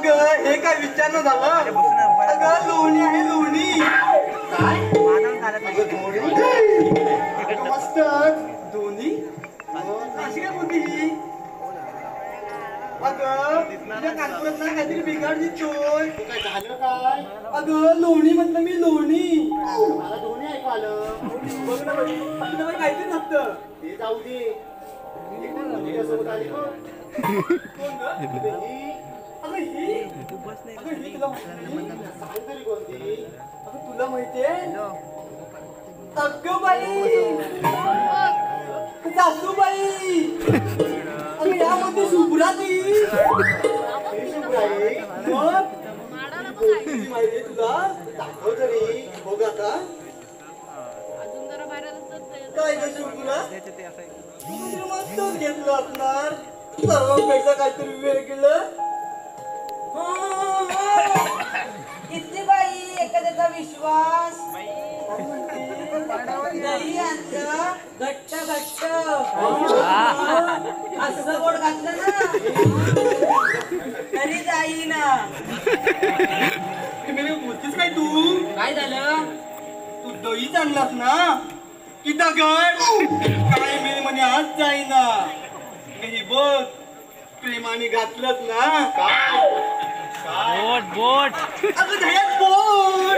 अगं हे काय विचारणं झालं? अगं लोणी आहे लोणी. काय मस्त दोन्ही अशी काय बोलती ही? अगं तुझ्या कानपुरात ना काहीतरी बिघाड दिसतोय. काय झालं काय? अगं लोणी म्हटलं मी लोणी. मला दोन्ही ऐकू आलं. बघ ना बाई तुझं बाई काहीतरी नसतं. ते जाऊ दे. सोबत आली कोण ग? अगं ही तुला सांग तरी कोणती? अगं तुला माहितीये? अगं बाई सासूबाई. अगं यामध्ये शुभ्रा ती शुभ्राई. मग माहितीये तुला? दाखव तरी बघ आता. काय ग शुभ्रा मस्तच घेतलं असणार. सर्वांपेक्षा काहीतरी वेगळं. किती बाई एखाद्याचा विश्वास. दही आणलं घट्ट घट्ट असं गोड घातलं ना तरी जाईना. बोलतेस काय तू? काय झालं? तू दहीच आणलास ना की दगड? काय मी म्हणे आज जाईना. हे बघ प्रेमाने घातलंच ना. बोट बोट अगं दह्यात बोट.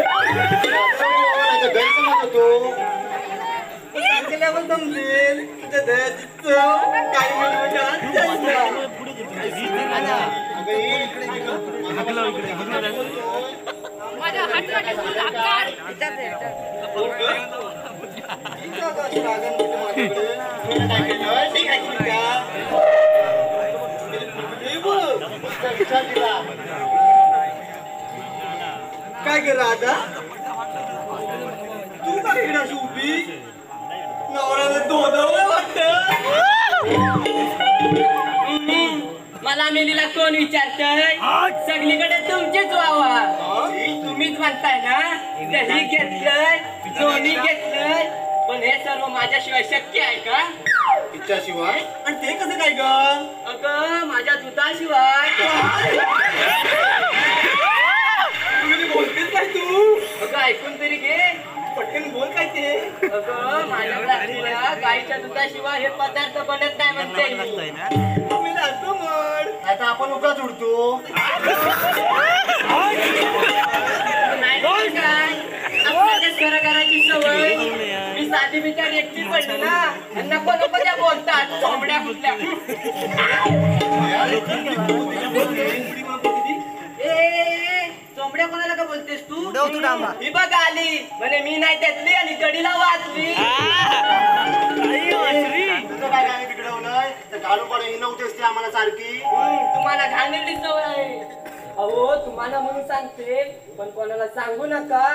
गैरसमज होतो. केल्यावर समजेल तुझ्या दह्याची चव. काय म्हणजे आज जाईना. काय ग राधा तू काय इकडे अशी उभी? नवऱ्याला दोधावं वाटत. मला मेलीला कोण विचारतय? सगळीकडे तुमचीच वावा. तुम्हीच म्हणताय ना दही घेतलंय लोणी घेतलंय. पण हे सर्व माझ्याशिवाय शक्य आहे का? तिच्याशिवाय? आणि ते कसं काय ग? अगं माझ्या दुधाशिवाय. बोलतेस काय तू? अगं ऐकून तरी घे. पटकन बोल काय ते. अगं माझ्या गाईच्या दुधाशिवाय हे पदार्थ बनत नाही म्हणते. तुम्ही असं म्हण. आता आपण उगाच उडतो. नाही काय आपल्याच घरा करायची सवय. मी साधी बिचारी एकटी पडली ना. नको नको त्या बोलतात चोंबड्या कुठल्या. चोंबड्या कोणाला का बोलतेस तू? ही बघ आली म्हणे मी नाही त्यातली आणि कडीला वाचली. तुझं काय गाणे बिघडवलंय? तर घालून पडे ही नव्हतेस ती आम्हाला सारखी. तुम्हाला घाणेरडी सवय आहे. अहो तुम्हाला म्हणून सांगते पण कोणाला सांगू नका.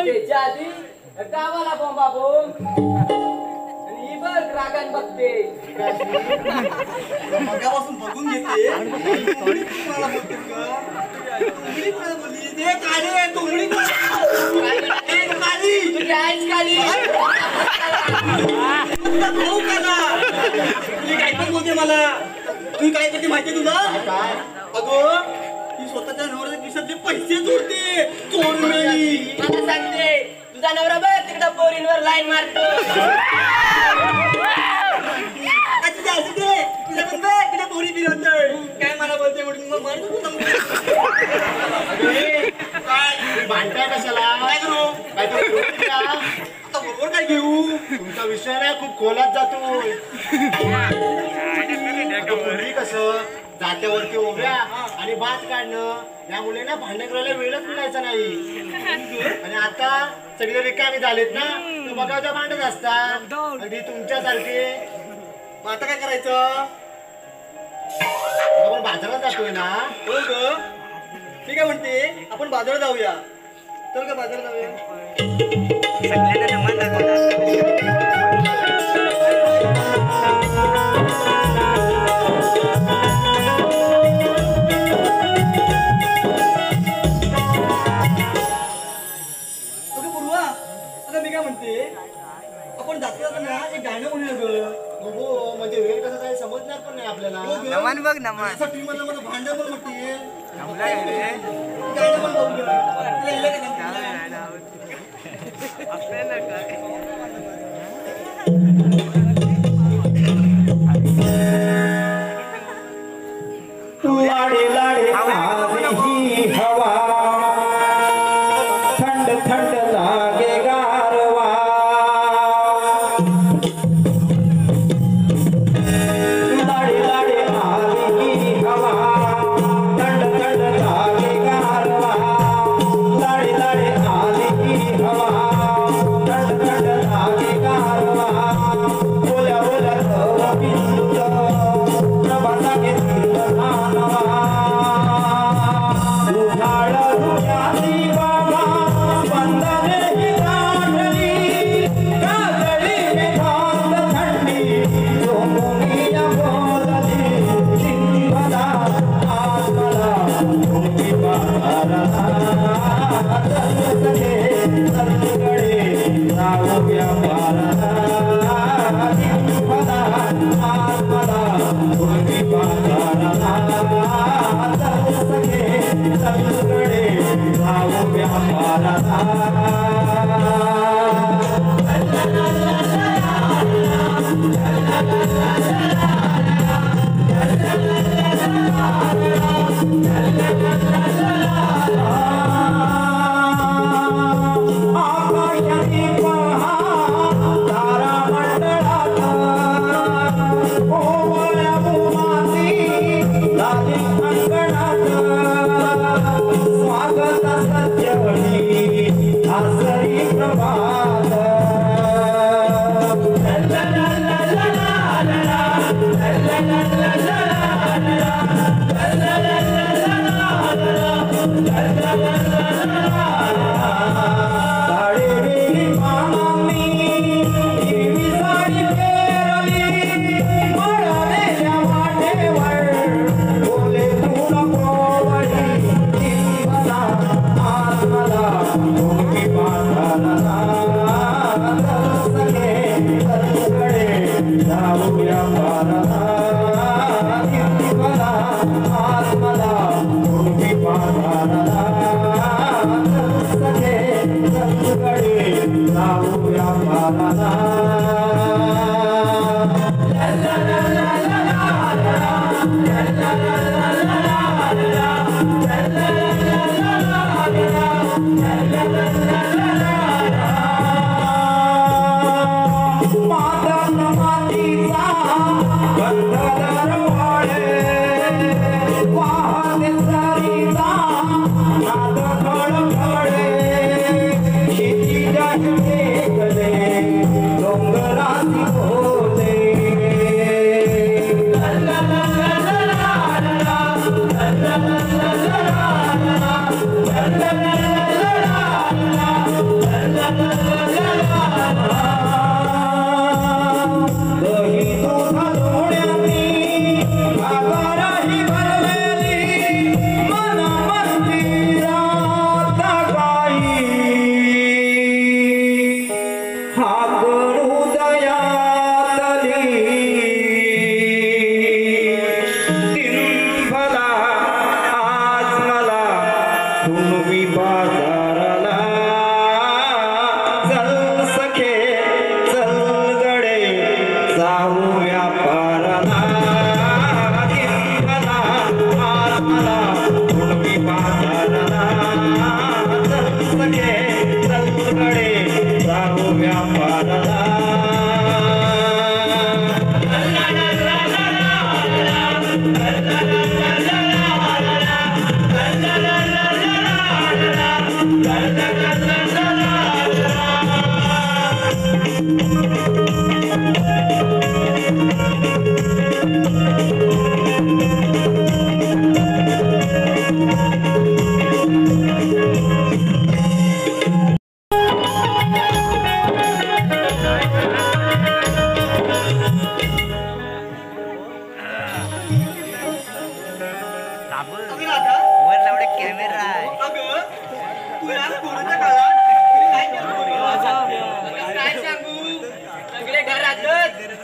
त्याच्या आधी गावाला बोंबा बोंब. आणि ही बघ रागान बघते. मगापासून बघून घेते. कोंबडी कोणाला बोलतेस ग? कोंबडी कोणाला बोलली? ते काळे कोंबडी काळी. तुझी आईच काली. भाऊ काला. तुझी काय पण बोलते मला. तू काय करते माहितीये तुला? अगं ती स्वतःच्या नवऱ्याच्या खिशातले पैसे चोरते. चोर मेली. मला सांगते तुझा नवरा बघ तिकडं पोरींवर लाईन मारतो. तुझ्या पण बघ तिला पोरी फिरवतोय. काय मला बोलते म्हणून मग मारतो तुला. काय भांडताय कशाला? काय करू? काय करू आता बरोबर काय घेऊ? तुमचा विषय नाही खूप खोलात जातो. पूर्वी कसं जात्यावरती उभ्या आणि भात काढणं यामुळे ना भांडण करायला वेळच मिळायचा नाही. आणि आता सगळे रिकामी झालेत ना तर बघा त्या भांडत असतात अगदी तुमच्यासारखे. मग आता काय करायचं? आपण बाजारात जातोय ना. हो ग मी काय म्हणते आपण बाजारात जाऊया. तर का बाजारात जाऊया? मी काय म्हणते आपण जातो ना एक गाणं म्हणूया ग. हो म्हणजे वेळ कसं जाईल समजणार पण नाही आपल्याला. नमन बघ नमन. टीम मला भांडण पण म्हणते गाणं पण बघूया. लाडे लाडे आधी हवा थंड थंड लागे गारवा लाडे लाडे आधी हवा थंड थंड लागे गारवा लाडे लाडे आधी हवा थंड थंड लागे गारवा बोल्या बोल्या बिंदू प्रभाता घेतली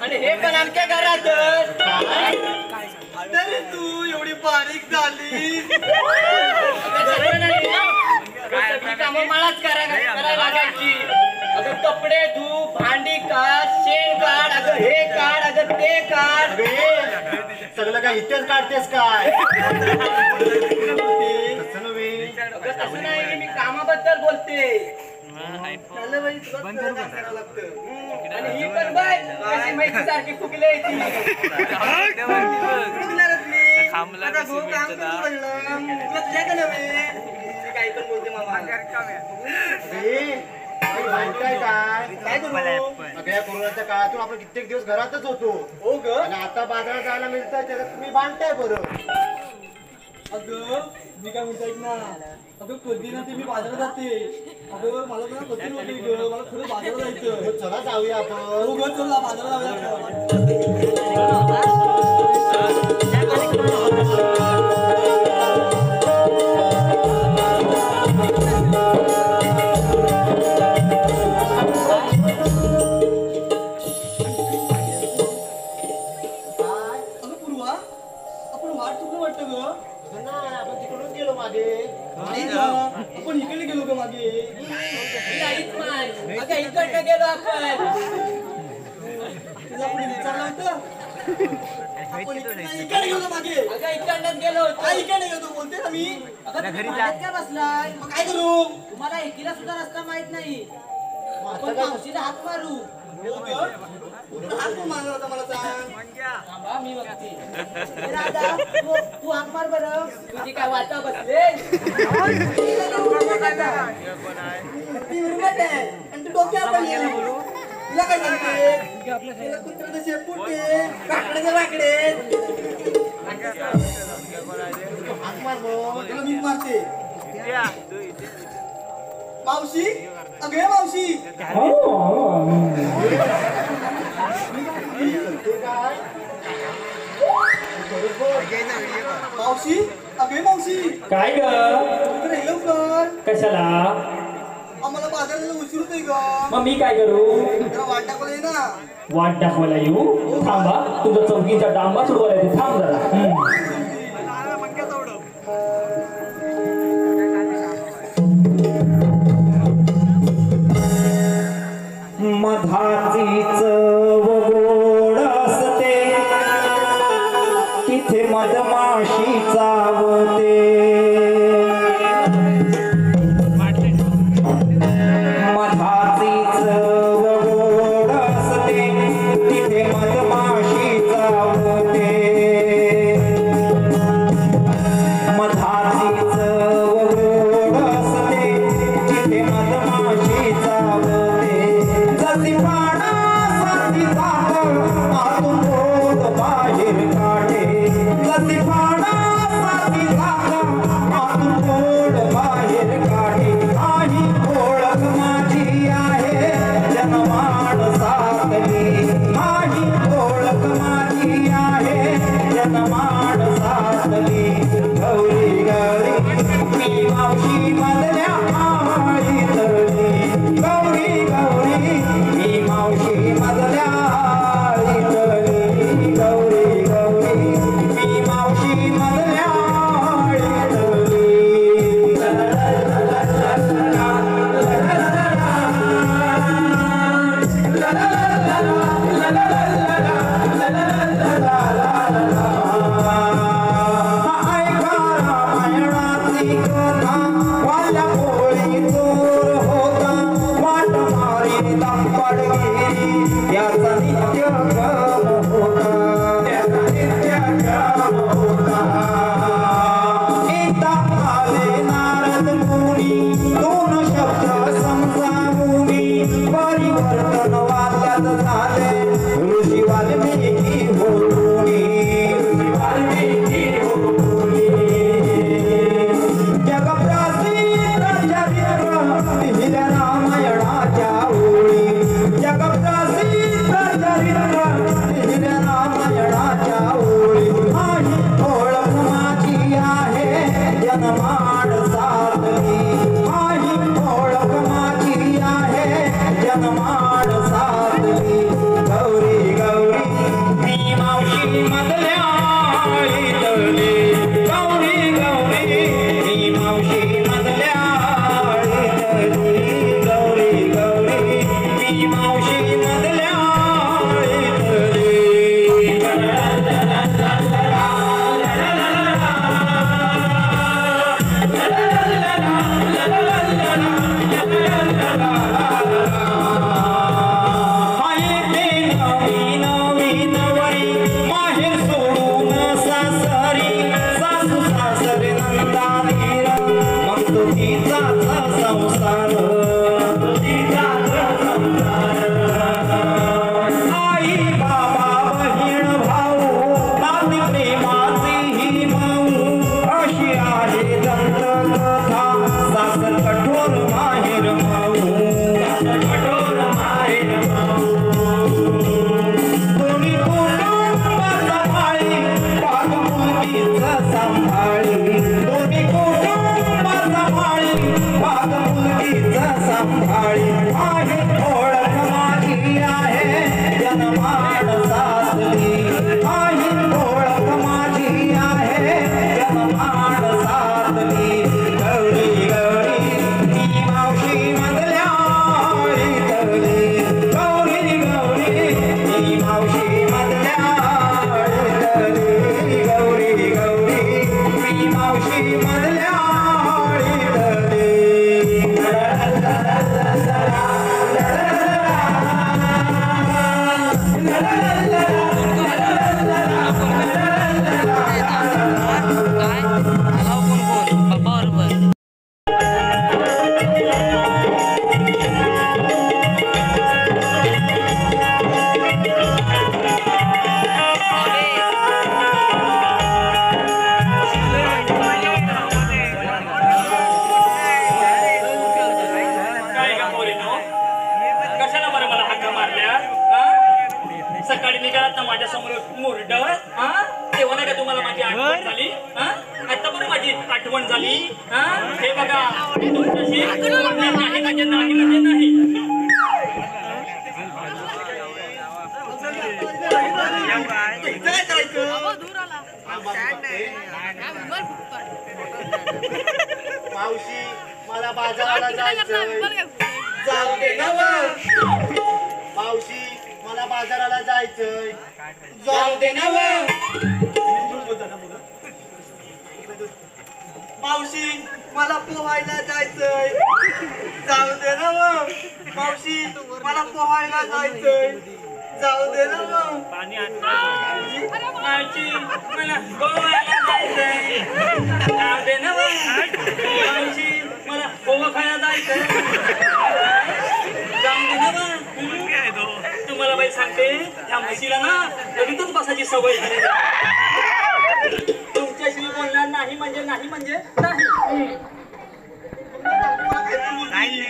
आणि हे पण आमच्या घरात तरी तू एवढी बारीक झाली कामं मलाच करायला लागायची. अगं कपडे धू, भांडी काढ, शेण काढ, अगं हे काढ, अगं ते काढ. सगळं काय इथेच काढतेस काय? तसं नव्हे. अगं तसं नाही, मी कामाबद्दल बोलते. आणि ही पण बाय कशी माहिती सारखी फुगले ती. काही पण बोलते मामा. काय करू? अगं या कोरोनाच्या काळातून आपण कित्येक दिवस घरातच होतो. हो ग. आणि आता बाजारात जायला मिळतं त्याच्यात तुम्ही बांधताय बरं. अगं मी काय म्हणतो ऐक ना. अगं कधी ना ते मी बाजारात जाते. अगं मला ना कधी होते ग. मला खरं बाजारात जायचं. चला जाऊया आपण. हो ग चल ना बाजारात जाऊया. अगं पूर्वा आपण वाट चुकलं वाटतं ग. नाही, आपण तिकडून गेलो मागे. आपण इकडे गेलो ग मागे. नाहीच माय. अगं इकडनं गेलो आपण. तुला आपण विचारलं होतं. आपण इकडे गेलो मागे. अगं इकडनंच गेलो होतो. काय इकडे गेलो बोलते ना मी. घरी काय बसलाय? मग काय करू? तुम्हाला एकीला सुद्धा रस्ता माहित नाही. आता आपण काय? मावशीला हात मारू. हो ग. हात कोण मारला होता मला सांग. थांबा, मी बघते. ए राधा, तू हात मार बरं. तुझी काय वाचा बसले. ती उरमट आहे आणि तू डोक्यावर पडली. तुला काय सांगते? तुला कुत्र्याचं शेपूट आहे, काकड्याचे वाकडे. हाक मार मग. तुला मी मारते. मावशी अगे मावशी. ते काय? मावशी अगे मावशी. काय ग इकडे ये लवकर. कशाला? आम्हाला बाजाराला उशीर होतोय ग. मग मी काय करू? जरा वाट टाकवलंय ना. वाट दाखवायला येऊ? थांबा, तुझा चौकीचा डांबा सोडवायला येते. थांब जरा. मधाची चव गोड असते तिथे मधमाशी चावते. मधाची चव गोड असते तिथे मधमाशी चावते. मधाची चव गोड असते तिथे मधमाशी चावते. जशी पाण्यासारखी जातं आतून गोड बाहेर काढे. जशी पाण्यासारखी जातं आतून गोड बाहेर काढे. आई ओळख माझी आहे जनमाड साधली. आई ओळख माझी आहे जनमाड साधली. गौरी गौरी मी मावशी मधल्या आळी तरली. गौरी गौरी मी मावशी मधल्या आळी तरली. गौरी गौरी मी मावशी मधल्या आळी तरली. ऐका रामायणाची कथा वाल्या पोळी चोर होता. वाट मारी दापडगिरी याचा नित्य क्रम होता. त्याचा नित्य क्रम होता. एकदा आले नारद मुनी दोन शब्द समजावूनी. परिवर्तन वाल्यात झाले ऋषी वाल्मिकी होऊनी. ऋषी वाल्मिकी होऊनी. जगप्रसिद्ध चरित्र लिहिल्या रामायणाच्या ओळी. जगप्रसिद्ध चरित्र लिहिल्या रामायणाच्या ओळी. आई ओळख माझी आहे जनमाड साधली. आई ओळख माझी आहे जनमाड साधली. गौरी गौरी मी मावशी मधल्या आळी तरली. गौरी गौरी मी मावशी मधल्या आळी तरली. सकाळी निघालात ना माझ्या समोर मुरड तेव्हा नाही का तुम्हाला माझी आठवण झाली आता बरं माझी आठवण झाली हे बघा तुमच्याशी नाही म्हणजे नाही म्हणजे नाही मावशी मला बाजाराला जायचंय जाऊ दे ना मावशी मला बाजाराला जायचंय जाऊ दे ना मावशी मला पोहायला जायचंय जाऊ दे ना मावशी मला पोहायला जायचंय जाऊ दे ना मावशी मला गोव्याला जायचंय जाऊ दे ना मावशी मला पोहा खायला जायचंय जाऊ दे ना तुम्हाला बाई सांगते त्या म्हशीला ना लगेचच बसायची सवय झाली तुमच्याशी बोलणार नाही म्हणजे नाही म्हणजे नाही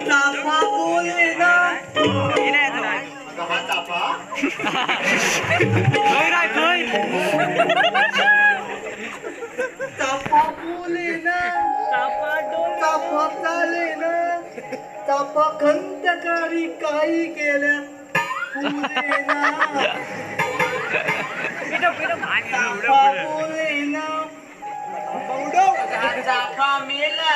चाफा बोले ना चाफा चाफा बोले ना चाफा चाले ना चाफा खंतकारी काही केल्या फुले ना चाफा बोले ना चाफा मेला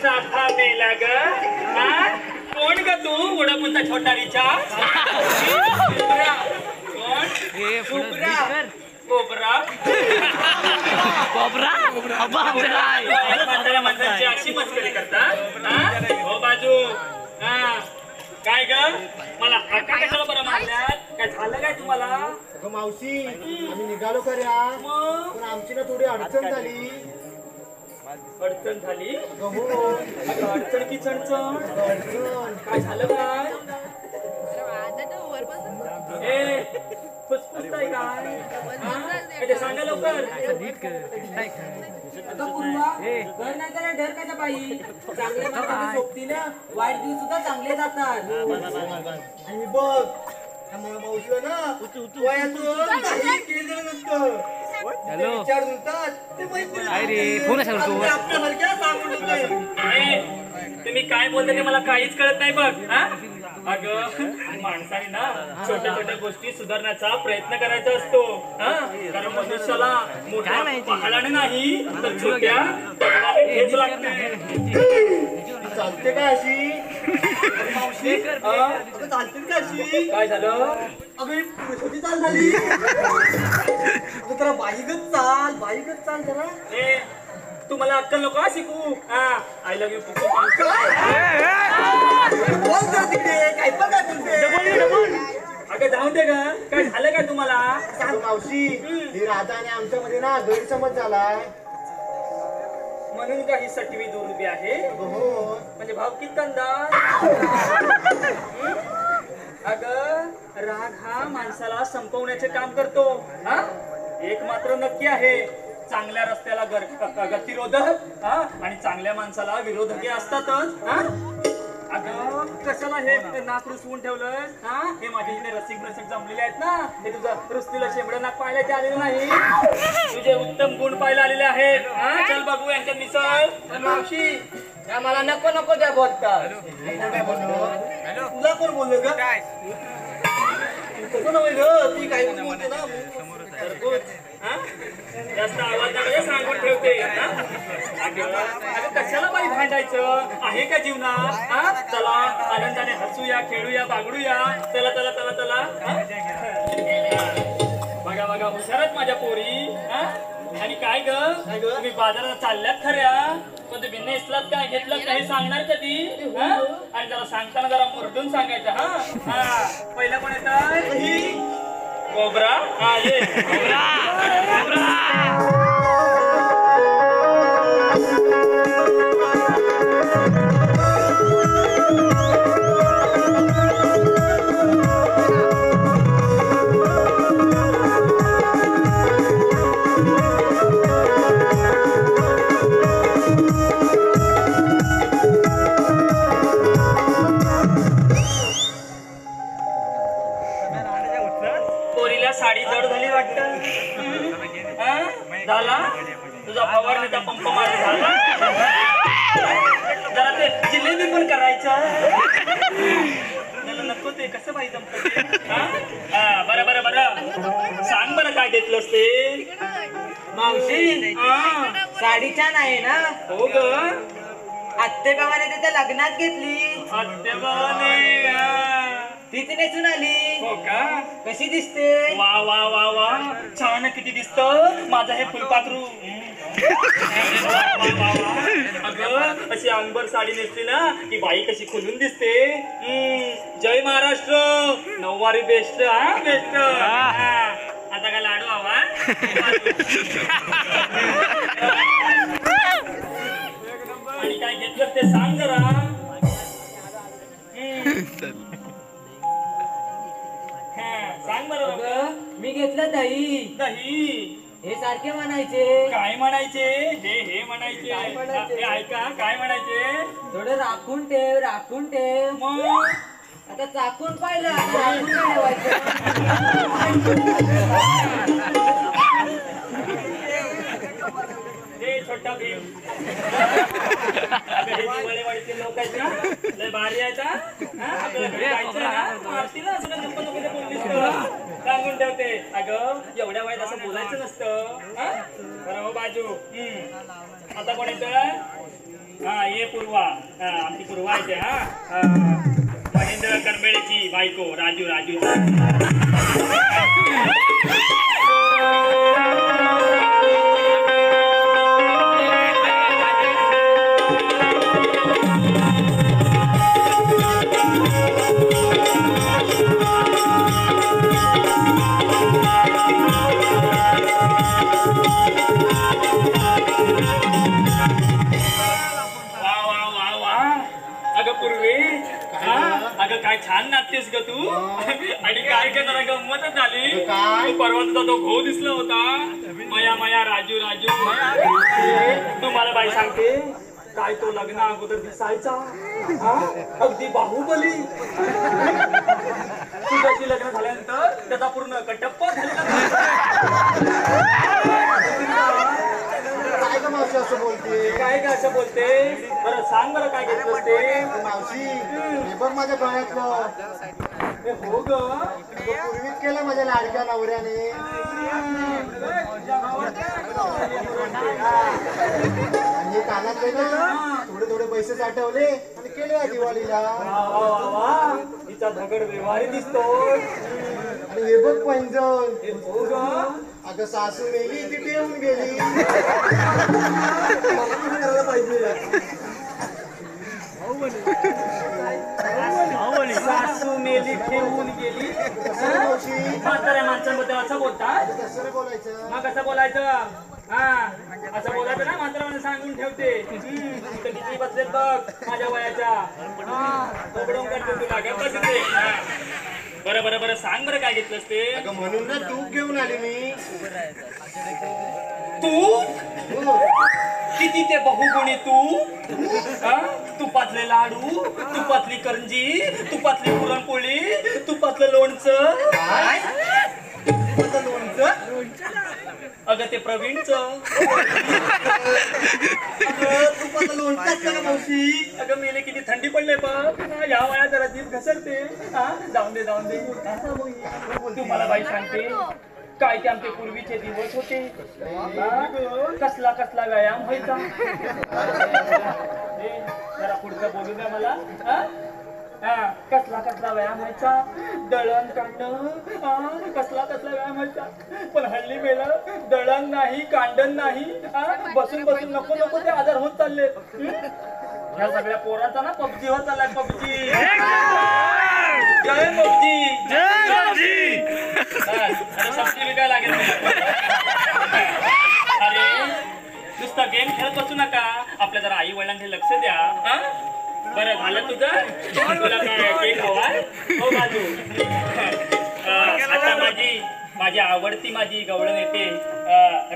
चाफा मेला ग कोण ग तू उडापुंचा छोटा रिचार्ज कोण कोबरा माणसाची अशी मस्करी करता हो बाजू काय ग मला हाका कशाला बरं मारल्यात काय झालं काय तुम्हाला अगं मावशी आम्ही निघालो खऱ्या पण आमची ना थोडी अडचण झाली अडचण झाली गहू अडचण की चणचण काय झालं काय ए फुसफुसताय काय ते सांगा लवकर अगं पूर्वा घर नाही त्याला ढर कशा पाहिजे चांगल्या माणसाच्या सोबतीनं वाईट दिवस सुद्धा चांगले जातात आणि बघ मावशीला ना वयाचं काही केलं नसतं ते विचार होतात ते मैत्री आपल्यासारख्या सांगून होते तुम्ही काय बोलता ते मला काहीच कळत नाही बघ. हा अगं माणसाने ना छोट्या छोट्या गोष्टी सुधारण्याचा प्रयत्न करायचा असतो. हा कारण मनुष्याला मोठ्या पहाडाने नाही तर छोट्या दगडाने ठेच लागते. चालते काय अशी मावशी अगं चालतील का अशी? काय झालं? अगं ही पुरुषाची चाल झाली. अगं जरा बाईकच चाल जरा. ए तू मला अक्कल नको शिकू. हा आय लव्ह यू. बोल तर तिथे काय पण काय बोलते. अगं जाऊ दे ग. काय झालं काय तुम्हाला? सांग मावशी ही राधा आणि आमच्यामध्ये ना गैरसमज झालाय. म्हणून काही सटवी दूर उभी आहे. हो म्हणजे भावकीत कंदार. अगं राग हा माणसाला संपवण्याचे काम करतो. हा एक मात्र नक्की आहे, चांगल्या रस्त्याला गतिरोधक आणि चांगल्या माणसाला विरोधकी असतातच. हा अगं कशाला हे नाक रुसवून ठेवलंय? हा हे माझे इथे रसिक जमलेले आहेत ना, हे तुझं रुसतीला शेंबडं नाक पाहायला ते आलेलं नाही. तुझे उत्तम गुण पाहायला आलेले आहेत. हा चल बघू यांच्यात मिसळ. मावशी या मला नको नको त्या बोलतात. तुला कोण बोललो ग? तसं नव्हे ग, ती काही पण बोलते ना. हा? जास्त आवाज नका सांगून ठेवते. हा? अगं कशाला बाई भांडायचं आहे का जीवनात? हा चला आनंदाने हसूया, खेळूया, बागडूया. चला चला चला चला. बघा बघा हुशारच माझ्या पोरी. हा आणि काय ग तुम्ही बाजारात चालल्यात खऱ्या, पण तुम्ही नेसलात काय घेतलात काही सांगणार कधी? हा? आणि जरा सांगताना जरा मुरडून सांगायचं. हा हा पहिला कोण येत? कोबरा. हा ये साडी जड झाली वाटतं. झाला तुझा फवारणीचा पंप मार झाला. जरा ते जिलेबी पण करायचं. त्याला नको ते कसं पाहिजे बरं बरं बरं सांग बरं काय घेतलंस ते? मावशी साडी छान आहे ना. हो ग आत्तेबाबाने त्याच्या लग्नात घेतली. आत्तेबाबाने तीच नेसून आली. हो का? कशी दिसते? वा वा वा वा छान किती दिसत माझं हे फुलपाखरू. अगं अशी अंगभर साडी नेसली ना की बाई कशी खुलून दिसते. जय महाराष्ट्र. नऊवारी बेस्ट. हा बेस्ट. आता काय लाडू हवा? आणि काय घेतलं ते सांग जरा. सांग बरं. मी घेतलं दही. दही हे सारखे म्हणायचे. काय म्हणायचे? हे म्हणायचे. हे ऐका काय म्हणायचे? थोडं राखून ठेव, राखून ठेव. मग आता चाकून पाहिलं, आता राखून काय ठेवायचं? हे छोटा भीम. दिवाळीवाडीचे लोक आहेत ना, लय भारी आहेत. आपल्याला घरी जायचं ना, मारतील ना असं नको नको बोललीस तर. सांगून ठेवते. अगं एवढ्या वयात असं बोलायचं नसतं. बरं हो बाजू. आता कोण येतं? हा ये पूर्वा. आमची पूर्वा येते. हा महेंद्र करंबेळेची बायको राजू. राजू काय छान नाचतेस ग तू. आणि काय का जरा गंमतच झाली. परवा तुझा तो घो दिसला होता. मया मया राजू. तू मला बाई सांगते काय तो लग्न अगोदर दिसायचा अगदी बाहुबली. तुझ्याशी लग्न झाल्यानंतर त्याचा पूर्ण कटप्पा झालेला. मावशी असं बोलते? काय काय असं बोलते? बरं सांग बरं काय घेतलं ते? मावशी हे बघ माझ्या गळ्यातलं. ए, हो ग तो पूर्वीच केला माझ्या लाडक्या नवऱ्याने. आणि हे कानात ना थोडे थोडे पैसे साठवले आणि केले या दिवाळीला. वा वा वा वा तिचा दगड व्यवहारी दिसतोय. आणि हे बघ पैंजण. ए, हो ग अगं सासू मेली ती ठेवून गेली. मला पण करायला पाहिजे. सासू मेली ठेवून गेली. कसं रे मावशी? म्हाताऱ्या माणसांबद्दल असं बोलतात? कसं रे बोलायचं? मग कसं बोलायचं? हा असं बोलायचं ना, म्हाताऱ्याने सांगून ठेवते. इथं किती बसलेत बघ माझ्या वयाच्या. तोडून काढते तुला गप्प बस इथे. हा. बरं बरं बरं सांग बरं काय घेतलंस ते? अगं म्हणून ना तूप घेऊन आली मी. तू हो. किती ते बहुगुणी तू? हा? तुपातले लाडू, तुपातली करंजी, तुपातली पुरणपोळी, तुपातलं लोणचं. काय? तुपातलं लोणचं? अगं ते प्रवीणचं. अगं तुपाचं लोणचं असतं का मावशी? अगं मेले किती थंडी पडले बघ. या वया जरा जीभ घसरते. हा जाऊन दे जाऊन दे. तू मला बाई सांगते काय ते आमचे पूर्वीचे दिवस होते. हा? कसला कसला व्यायाम व्हायचा. ए, जरा पुढचं बोलू द्या मला. हा? हा, कसला कसला व्यायाम व्हायचा. दळण कांडण. कसला कसला व्यायाम व्हायचा. पण हल्ली मेला दळण नाही कांडण नाही. बसून बसून नको नको ते आजार होत चालले. ह्या सगळ्या पोरांचा ना पबजी होत चाललाय. पबजी जय पबजी. सबजी विकायला लागेल. अरे नुसता गेम खेळत बसू नका. आपल्या जरा आई वडिलांकडे लक्ष द्या. हा? बरं झालं तुझं. तुला काय केक हवाय? हो बाजू. आता माझी आवडती माझी गवळण येते.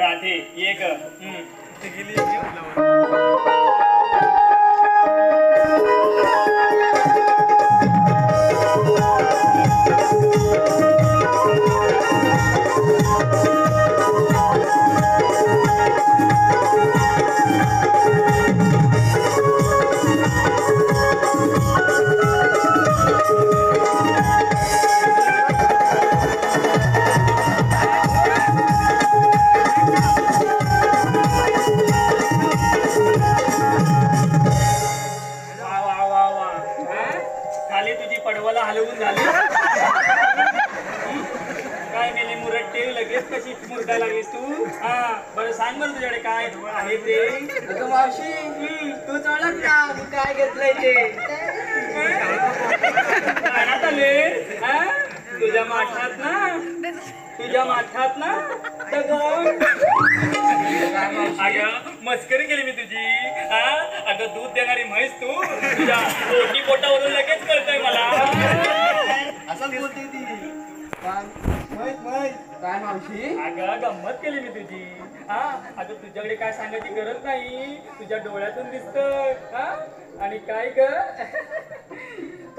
राधे ये ग. हलवून झाली. काय मेली मुरट्टे लगेच कशी मुरडा लागलीस तू. हा बरं सांग बरं तुझ्याकडे काय आहे ते. अगं मावशी तूच ओळख ना मी काय घेतलंय ते. कानात आले. तुझ्या माठात ना अगं मस्करी केली मी तुझी. अगं दूध देणारी म्हैस तू. तुझ्या पोटी पोटावरून लगेच कळतंय मला. असंच बोलते ती. काय मावशी. अगं गंमत केली मी तुझी. अगं तुझ्याकडे काय सांगायची गरज नाही. तुझ्या डोळ्यातून दिसत. आणि काय ग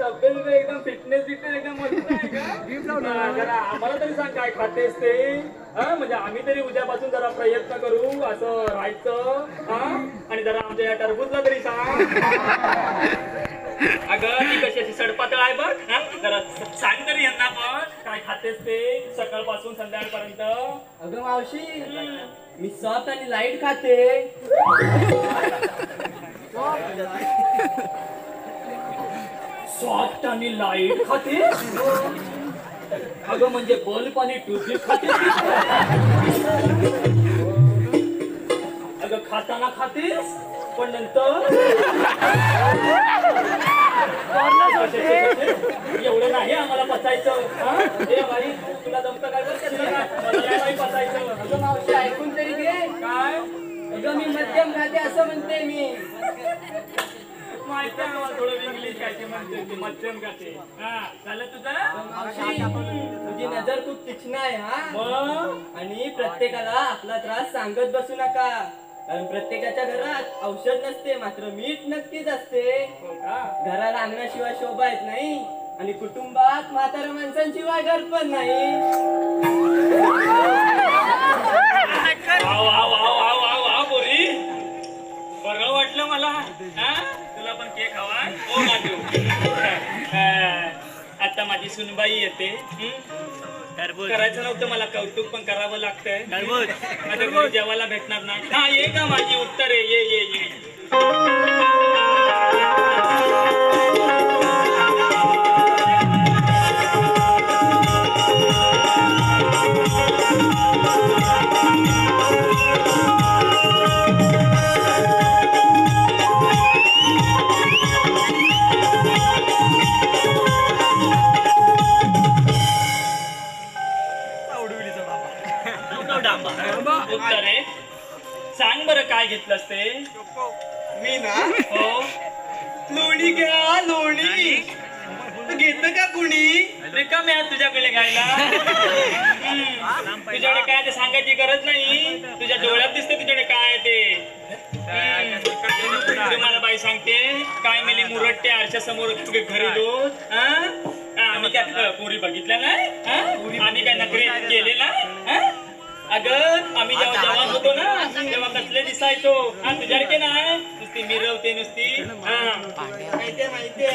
तब्येत एकदम फिटनेस एकदम मस्त आहे का. जरा आम्हाला तरी सांग काय खातेस ते. म्हणजे आम्ही तरी उद्यापासून जरा प्रयत्न करू असं राहायचं. आणि जरा आमच्या या टरबूजला तरी सांग. अगं ती कशी अशी सडपातळ आहे बघ. जरा सांग तरी यांना पण काय खातेस ते सकाळपासून संध्याकाळपर्यंत. अगं मावशी मी सॉफ्ट आणि लाईट खाते. सॉफ्ट आणि लाईट खाते. अगं म्हणजे बल्ब आणि ट्यूबलिप खाते. अगं खाताना खातेस पण नंतर एवढं नाही आम्हाला पचायचं. हे बाई तुला जमतं काय बरं मला नाही पचायचं. अगं मावशी ऐकून तरी घे. काय अगं मी मध्यम खाते असं म्हणते मी. माहिती आहे मला थोडं इंग्लिश काय ते म्हणते ते मध्यम खाते. झालं तुझं. मावशी तुझी नजर खूप तीक्ष्ण आहे. मग आणि प्रत्येकाला आपला त्रास सांगत बसू नका. कारण प्रत्येकाच्या घरात औषध नसते मात्र मीठ नक्कीच असते. हो का. घराला अंगणाशिवाय शोभा येत नाही आणि कुटुंबात म्हाताऱ्या माणसांशिवाय घर पण नाही. वा वा वा वा वा वा बोरी. मला हा? तुला पण केक हवा ओ नातू आता माझी सुनबाई येते करायचं नव्हतं मला कौतुक पण करावं लागतंय आता घरी जेवायला भेटणार नाही हा ये का माझी उत्तर आहे ये ये ये उत्तर आहे सांग बरं काय घेतलंस ते मी ना हो लोणी घ्या लोणी घेतं का कुणी रिकामे आहे तुझ्याकडे घ्यायला तुझ्याकडे काय ते सांगायची गरज नाही तुझ्या डोळ्यात दिसते तुझ्याकडे काय ते तुम्हाला बाई सांगते काय मेली मुरट्टे आरशा समोर घरी लोट आम्ही काय पोरी बघितल्या नाही आम्ही काय नखरे केले ना अगं आम्ही जेव्हा जवान होतो ना तेव्हा कसले दिसायचो तुझ्याकडे नाही नुसती मिरवते नुसती माहितीये माहितीये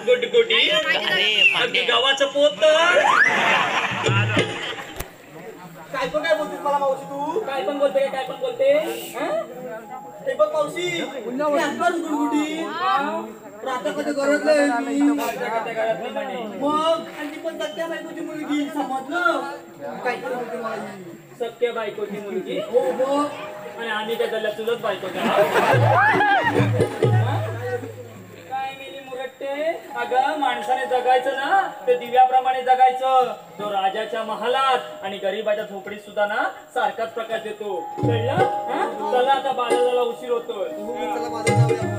गुटगुटी अगदी गावाचं पोत काय पण काय बोलतेस मला मावशी तू काय पण बोलते काय पण बोलते हे बघ मावशी आत्ताच गुडगुडी रात्र कधी गरज नाही मग आणि ती पण सत्या बायकोची मुलगी समजलं काय काय बोलते मला ही? सख्या बायकोची मुलगी हो हो आणि आम्ही काय झाल्या तुझंच बायको काय मेली मुरट्टे अगं माणसाने जगायचं ना ते दिव्याप्रमाणे जगायचं तो राजाच्या महालात आणि गरीबाच्या झोपडीत सुद्धा ना सारखाच प्रकाश देतो कळलं चला आता बाजाराला उशीर होतोय चला माझं जाऊया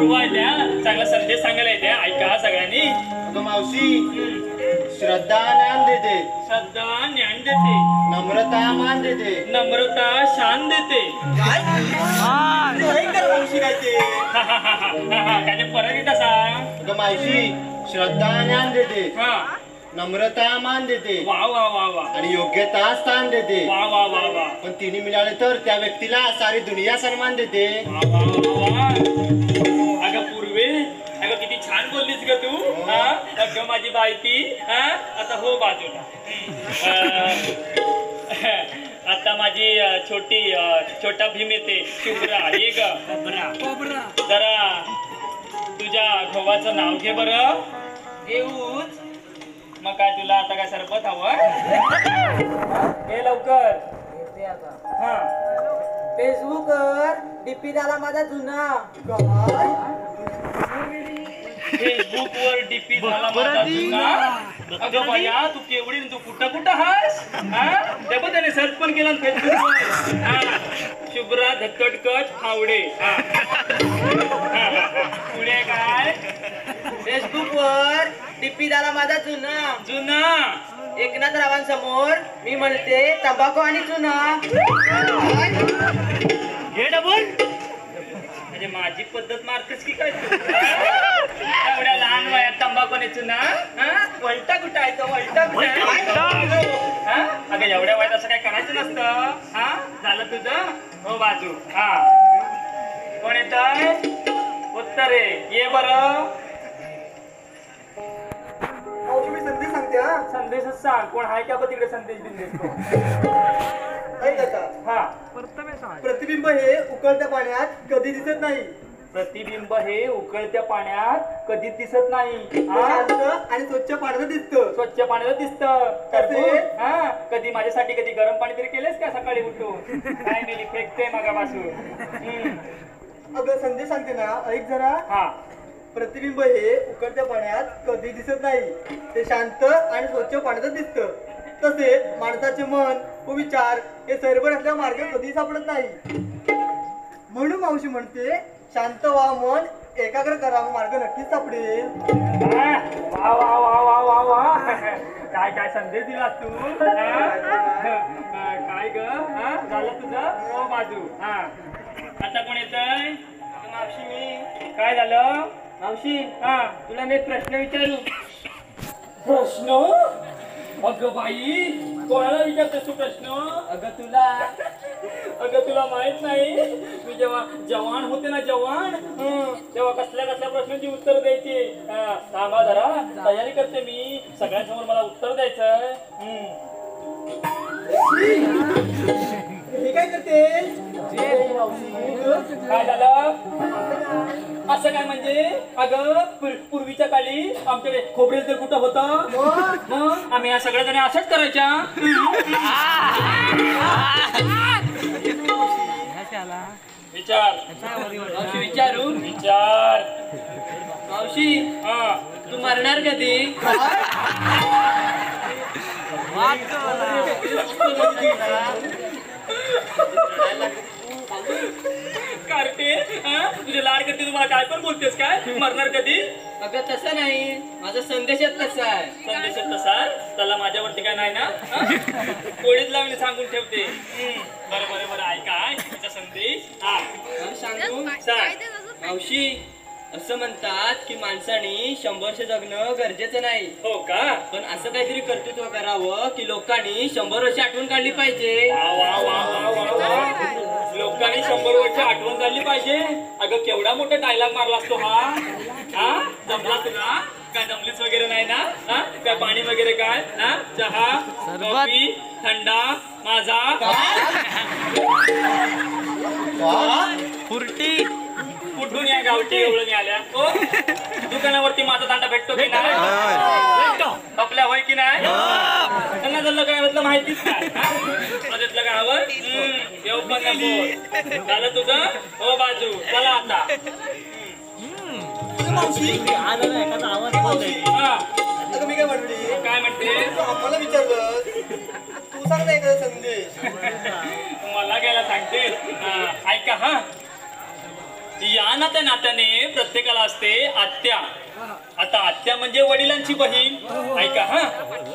पूर्व आहे त्या चांगला संदेश सांगायला येत्या ऐका सगळ्यांनी. अगं मावशी श्रद्धा ज्ञान देते, श्रद्धा ज्ञान देते, नम्रता मान देते. नम्रता शान देते. नाही कर मावशी काय ते. काय ते परत येत असा. अगं मावशी श्रद्धा ज्ञान देते, हा नम्रता मान देते वा वा वा वा आणि योग्यता स्थान देते. वा वा वा वा पण तिन्ही मिळाले तर त्या व्यक्तीला सारी दुनिया सन्मान देते. वा वा वा वा. अगं पूर्वे अगं किती छान बोललीस ग तू. हा अगं माझी बायती. हा आता हो बाजूला. आता माझी छोटा भीम येते. शुभ्रा ये ग जरा तुझ्या गव्हाचं नाव घे बरं. घेऊच मग काय तुला आता काय सरबत हवं. हे लवकर. येते आता. हा फेसबुकवर डीपी झाला माझा जुना. फेसबुक वर डीपी झाला माझा जुना. अगं बाया तू केवढी तू कुठं हास. ते पण त्याने सर्च पण केलं फेसबुक वर. शुभ्रा धक्कटकट फावडे. पुढे काय फेसबुकवर डीपी झाला माझा जुना. जुना. एकनाथ रावांसमोर मी म्हणते तंबाखू आणि चुना. घे डबल. म्हणजे माझी पद्धत मारतेस की काय तू? एवढ्या लहान वयात तंबाखू आणि चुना. वलटा कुठं आहे तो वलटा कुठं आहे? हा? अगं एवढ्या वयात असं काय करायचं नसतं. हा झालं तुझं हो बाजू. हा कोण येत उत्तरे ये बरं. मावशी मी संदेश सांगते हा. संदेशच सांग. कोण आहे का बघ तिकडे संदेश बिंदेश. ऐक आता. हा प्रतिबिंब हे उकळत्या पाण्यात कधी दिसत नाही. प्रतिबिंब हे उकळत्या पाण्यात कधीच दिसत नाही. ते शांत आणि स्वच्छ पाण्यात दिसतं. स्वच्छ पाण्यात दिसतं. तसेच? हा कधी माझ्यासाठी कधी गरम पाणी तरी केलेस का सकाळी उठून. काय मेली फेकते मागापासून. अगं संदेश सांगते ना ऐक जरा. हा प्रतिबिंब हे उकळत्या पाण्यात कधी दिसत नाही. ते शांत आणि स्वच्छ पाण्यात दिसतं. तसेच माणसाचे मन व विचार हे सैरभर असल्या मार्ग कधी सापडत नाही. म्हणून मावशी म्हणते शांत व्हा मन एकाग्र करा मार्ग नक्कीच सापडेल. वा वा वा वा वा वा. काय काय संदेश दिला तू. काय ग झालं तुझं हो बाजू. हा आता कोण येतंय. मावशी मी काय झालं मावशी हा तुला मी एक प्रश्न विचारू. प्रश्न. अगं बाई कोणाला विचारतेस तू प्रश्न. अगं तुला अगं तुला माहित नाही मी जेव्हा जवान होते ना जवान तेव्हा कसल्या कसल्या प्रश्नांची उत्तर द्यायची. थांबा जरा तयारी करते मी. सगळ्यांसमोर मला उत्तर द्यायचंय. हे काय करते. काय झालं असं काय म्हणजे. अगं पूर्वीच्या काळी आमच्याकडे खोबरेल तेल कुठं होतं. मग आम्ही या सगळ्या जणी असंच करायच्या. विचार मावशी विचारू. विचार. मावशी हा तू मरणार कधी. कार्टे तुझे लाड करते तुम्हाला काय पण बोलतेस काय. मरणार कधी. अगं तसं नाही माझा संदेशच तसा आहे. संदेशात तसा त्याला माझ्यावरती काय नाही ना. कोळीच लावून सांगून ठेवते. बरं बरं बरं ऐका तिचा संदेश. हा सांगू सांग. मावशी असं म्हणतात की माणसाने 100 वर्ष जगणं गरजेचं नाही. हो का. पण असं काहीतरी कर्तृत्व करावं की लोकांनी 100 वर्ष आठवण काढली पाहिजे. वा वा वा वा वा वा. लोकांनी 100 वर्ष आठवण काढली पाहिजे. अगं केवढा मोठा डायलॉग मारला असतो हा. हा जमला तुला. काय जमलीच वगैरे नाही ना. हा काय पाणी वगैरे काय. हा चहा कॉफी थंडा माझा कुठून या गावठी एवढं मी आल्या. हो दुकानावरती माझा दांडा भेटतो की नाही. आपल्या होय की नाही. त्यांना जर काय माहितीच काय. त्यातलं काय हवं येऊ पण नको. झालं तुझं हो बाजू. चला आता. हा अगं मी काय म्हणते. काय म्हणते. तू आम्हाला विचारलं तू सांग नाही का संदेश. मला घ्यायला सांगते. ऐका हा. यान नात्या नात्याने प्रत्येकाला असते आत्या. आता आत्या म्हणजे वडिलांची बहीण. ऐका हा,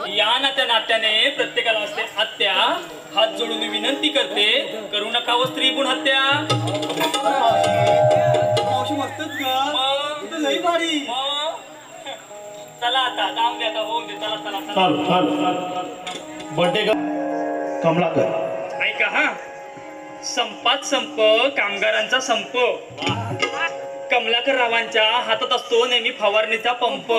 या नात्या नात्याने प्रत्येकाला असते आत्या. हात जोडून विनंती करते, करू नका व स्त्री गुण हत्या. मावशी मस्तच ग, मग? तू लई भारी. मग? चला आता जाऊन दे, आता होऊन दे. चला चला चला. चाल बर्थडे का कमलाकर. ऐका हा, संपात संप, कामगारांचा संप. कमलाकर रावांच्या हातात असतो नेहमी फवारणीचा पंप.